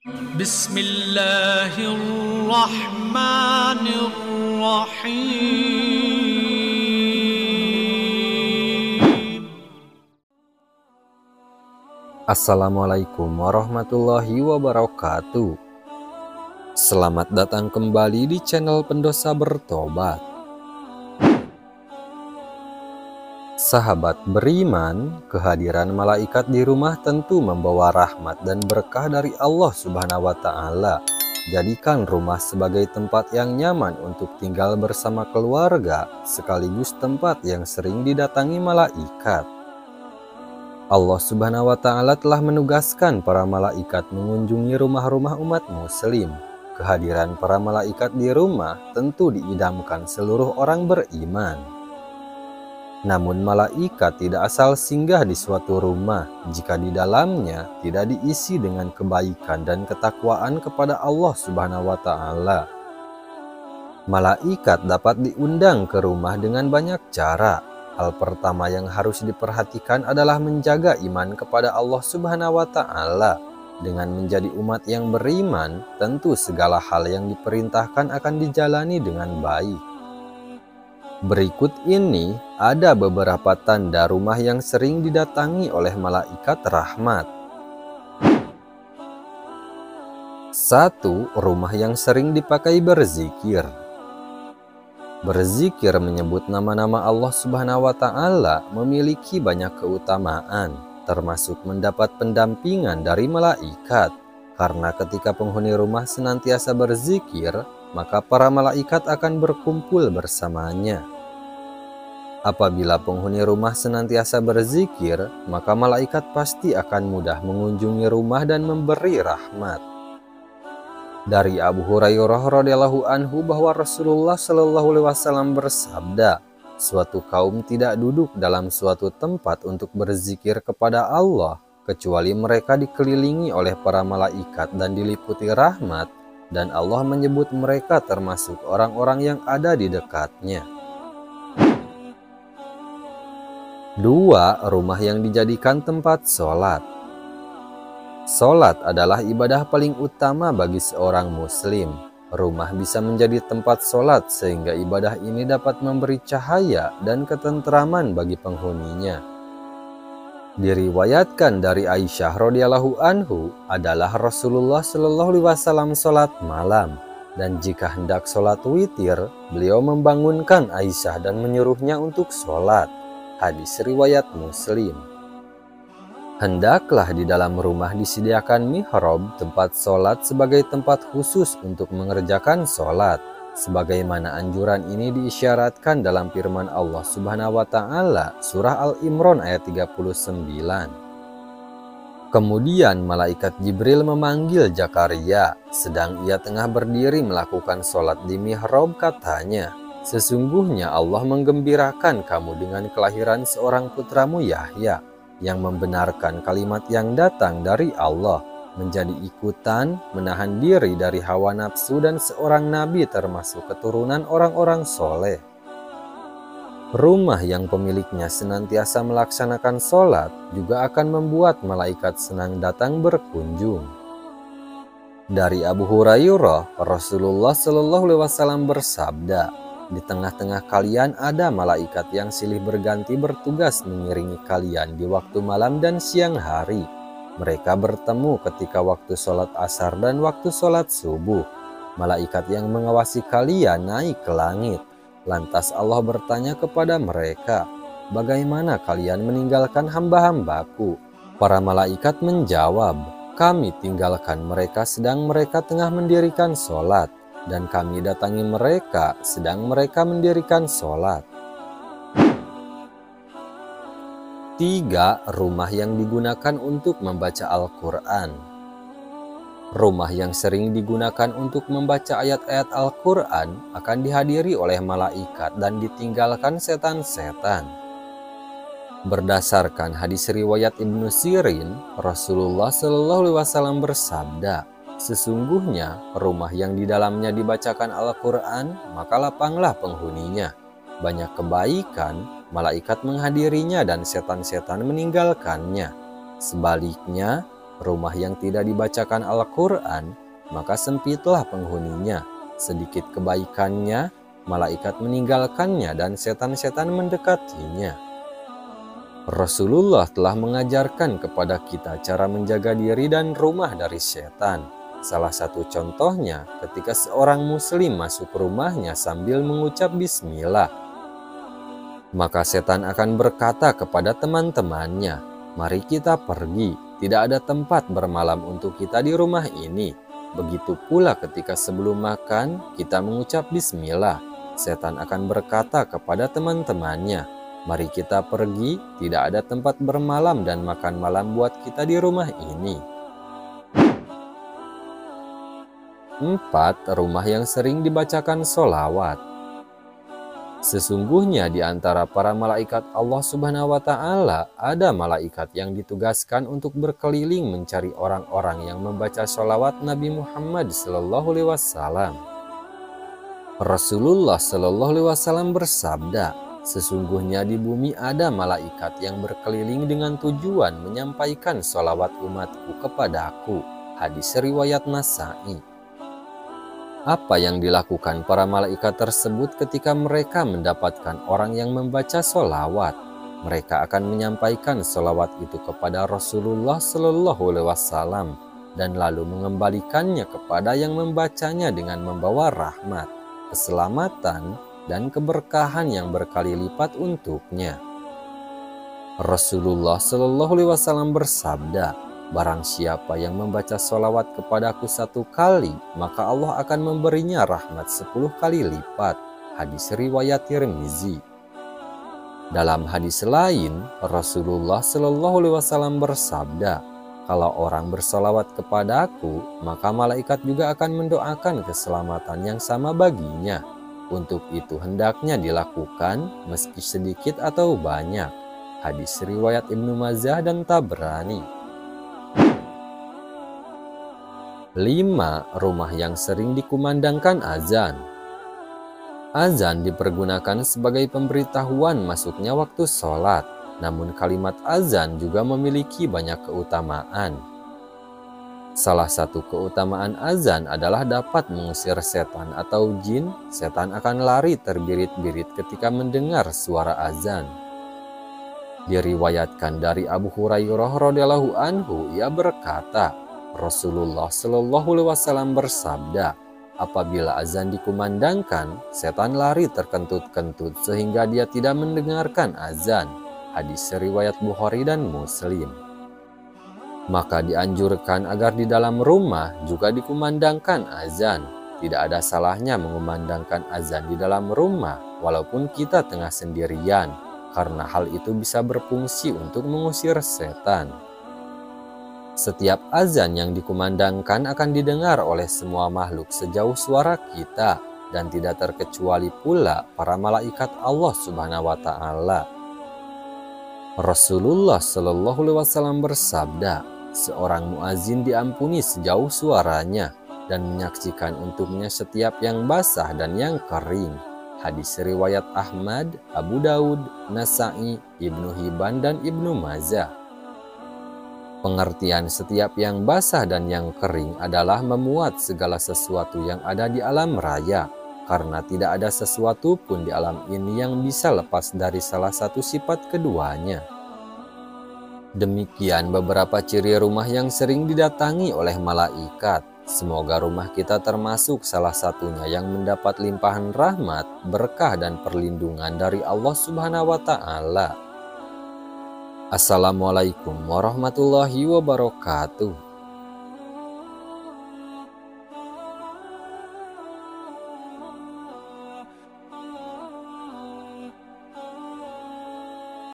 Bismillahirrahmanirrahim. Assalamualaikum warahmatullahi wabarakatuh. Selamat datang kembali di channel Pendosa Bertobat. Sahabat beriman, kehadiran malaikat di rumah tentu membawa rahmat dan berkah dari Allah Subhanahu wa Ta'ala. Jadikan rumah sebagai tempat yang nyaman untuk tinggal bersama keluarga, sekaligus tempat yang sering didatangi malaikat. Allah Subhanahu wa Ta'ala telah menugaskan para malaikat mengunjungi rumah-rumah umat muslim. Kehadiran para malaikat di rumah tentu diidamkan seluruh orang beriman. Namun malaikat tidak asal singgah di suatu rumah jika di dalamnya tidak diisi dengan kebaikan dan ketakwaan kepada Allah Subhanahu wa Ta'ala. Malaikat dapat diundang ke rumah dengan banyak cara. Hal pertama yang harus diperhatikan adalah menjaga iman kepada Allah Subhanahu wa Ta'ala. Dengan menjadi umat yang beriman, tentu segala hal yang diperintahkan akan dijalani dengan baik. Berikut ini ada beberapa tanda rumah yang sering didatangi oleh malaikat rahmat. 1. Rumah yang sering dipakai berzikir. Berzikir menyebut nama-nama Allah Subhanahu wa Ta'ala memiliki banyak keutamaan, termasuk mendapat pendampingan dari malaikat. Karena ketika penghuni rumah senantiasa berzikir, maka para malaikat akan berkumpul bersamanya. Apabila penghuni rumah senantiasa berzikir, maka malaikat pasti akan mudah mengunjungi rumah dan memberi rahmat. Dari Abu Hurairah radhiyallahu anhu bahwa Rasulullah shallallahu alaihi wasallam bersabda, suatu kaum tidak duduk dalam suatu tempat untuk berzikir kepada Allah, kecuali mereka dikelilingi oleh para malaikat dan diliputi rahmat, dan Allah menyebut mereka termasuk orang-orang yang ada di dekatnya. 2. Rumah yang dijadikan tempat sholat. Sholat adalah ibadah paling utama bagi seorang muslim. Rumah bisa menjadi tempat sholat sehingga ibadah ini dapat memberi cahaya dan ketentraman bagi penghuninya. Diriwayatkan dari Aisyah radhiyallahu anhu adalah Rasulullah shallallahu alaihi wasallam sholat malam, dan jika hendak sholat witir, beliau membangunkan Aisyah dan menyuruhnya untuk sholat. Hadis riwayat Muslim. Hendaklah di dalam rumah disediakan mihrab, tempat sholat sebagai tempat khusus untuk mengerjakan sholat. Sebagaimana anjuran ini diisyaratkan dalam firman Allah Subhanahu wa Ta'ala, surah Al-Imran ayat 39. Kemudian malaikat Jibril memanggil Zakaria, sedang ia tengah berdiri melakukan sholat di mihrab, katanya, sesungguhnya Allah menggembirakan kamu dengan kelahiran seorang putramu Yahya, yang membenarkan kalimat yang datang dari Allah, menjadi ikutan, menahan diri dari hawa nafsu, dan seorang nabi termasuk keturunan orang-orang soleh. Rumah yang pemiliknya senantiasa melaksanakan sholat juga akan membuat malaikat senang datang berkunjung. Dari Abu Hurairah, Rasulullah Shallallahu alaihi wasallam bersabda, di tengah-tengah kalian ada malaikat yang silih berganti bertugas mengiringi kalian di waktu malam dan siang hari. Mereka bertemu ketika waktu sholat asar dan waktu sholat subuh. Malaikat yang mengawasi kalian naik ke langit. Lantas Allah bertanya kepada mereka, bagaimana kalian meninggalkan hamba-hambaku? Para malaikat menjawab, kami tinggalkan mereka sedang mereka tengah mendirikan sholat, dan kami datangi mereka sedang mereka mendirikan sholat. 3. Rumah yang digunakan untuk membaca Al-Quran. Rumah yang sering digunakan untuk membaca ayat-ayat Al-Quran akan dihadiri oleh malaikat dan ditinggalkan setan-setan. Berdasarkan hadis riwayat Ibnu Sirin, Rasulullah Shallallahu alaihi wasallam bersabda, sesungguhnya rumah yang di dalamnya dibacakan Al-Quran, maka lapanglah penghuninya. Banyak kebaikan, malaikat menghadirinya dan setan-setan meninggalkannya. Sebaliknya, rumah yang tidak dibacakan Al-Quran, maka sempitlah penghuninya. Sedikit kebaikannya, malaikat meninggalkannya dan setan-setan mendekatinya. Rasulullah telah mengajarkan kepada kita cara menjaga diri dan rumah dari setan. Salah satu contohnya ketika seorang muslim masuk rumahnya sambil mengucap bismillah. Maka setan akan berkata kepada teman-temannya, "Mari kita pergi, tidak ada tempat bermalam untuk kita di rumah ini." Begitu pula ketika sebelum makan kita mengucap bismillah, setan akan berkata kepada teman-temannya, "Mari kita pergi, tidak ada tempat bermalam dan makan malam buat kita di rumah ini." 4. Rumah yang sering dibacakan sholawat. Sesungguhnya di antara para malaikat Allah Subhanahu wa Ta'ala ada malaikat yang ditugaskan untuk berkeliling mencari orang-orang yang membaca sholawat Nabi Muhammad SAW. Rasulullah SAW bersabda, "Sesungguhnya di bumi ada malaikat yang berkeliling dengan tujuan menyampaikan sholawat umatku kepadaku." Hadis riwayat Nasa'i. Apa yang dilakukan para malaikat tersebut ketika mereka mendapatkan orang yang membaca sholawat? Mereka akan menyampaikan sholawat itu kepada Rasulullah SAW dan lalu mengembalikannya kepada yang membacanya dengan membawa rahmat, keselamatan, dan keberkahan yang berkali lipat untuknya. Rasulullah SAW bersabda, "Barang siapa yang membaca sholawat kepadaku 1 kali, maka Allah akan memberinya rahmat 10 kali lipat." Hadis riwayat Tirmizi. Dalam hadis lain, Rasulullah SAW bersabda, "Kalau orang bersolawat kepadaku, maka malaikat juga akan mendoakan keselamatan yang sama baginya. Untuk itu hendaknya dilakukan meski sedikit atau banyak." Hadis riwayat Ibnu Majah dan Tabrani. 5. Rumah yang sering dikumandangkan azan. Azan dipergunakan sebagai pemberitahuan masuknya waktu sholat, namun kalimat azan juga memiliki banyak keutamaan. Salah satu keutamaan azan adalah dapat mengusir setan atau jin. Setan akan lari terbirit-birit ketika mendengar suara azan. Diriwayatkan dari Abu Hurairah radhiyallahu anhu, ia berkata, Rasulullah SAW bersabda, "Apabila azan dikumandangkan, setan lari terkentut-kentut sehingga dia tidak mendengarkan azan." Hadis riwayat Bukhari dan Muslim. Maka dianjurkan agar di dalam rumah juga dikumandangkan azan. Tidak ada salahnya mengumandangkan azan di dalam rumah walaupun kita tengah sendirian, karena hal itu bisa berfungsi untuk mengusir setan. Setiap azan yang dikumandangkan akan didengar oleh semua makhluk sejauh suara kita, dan tidak terkecuali pula para malaikat Allah Subhanahu wa Ta'ala. Rasulullah SAW bersabda, "Seorang muazin diampuni sejauh suaranya dan menyaksikan untuknya setiap yang basah dan yang kering." Hadis riwayat Ahmad, Abu Daud, Nasa'i, Ibnu Hibban, dan Ibnu Majah. Pengertian setiap yang basah dan yang kering adalah memuat segala sesuatu yang ada di alam raya, karena tidak ada sesuatu pun di alam ini yang bisa lepas dari salah satu sifat keduanya. Demikian beberapa ciri rumah yang sering didatangi oleh malaikat. Semoga rumah kita termasuk salah satunya yang mendapat limpahan rahmat, berkah, dan perlindungan dari Allah Subhanahu wa Ta'ala. Assalamualaikum warahmatullahi wabarakatuh.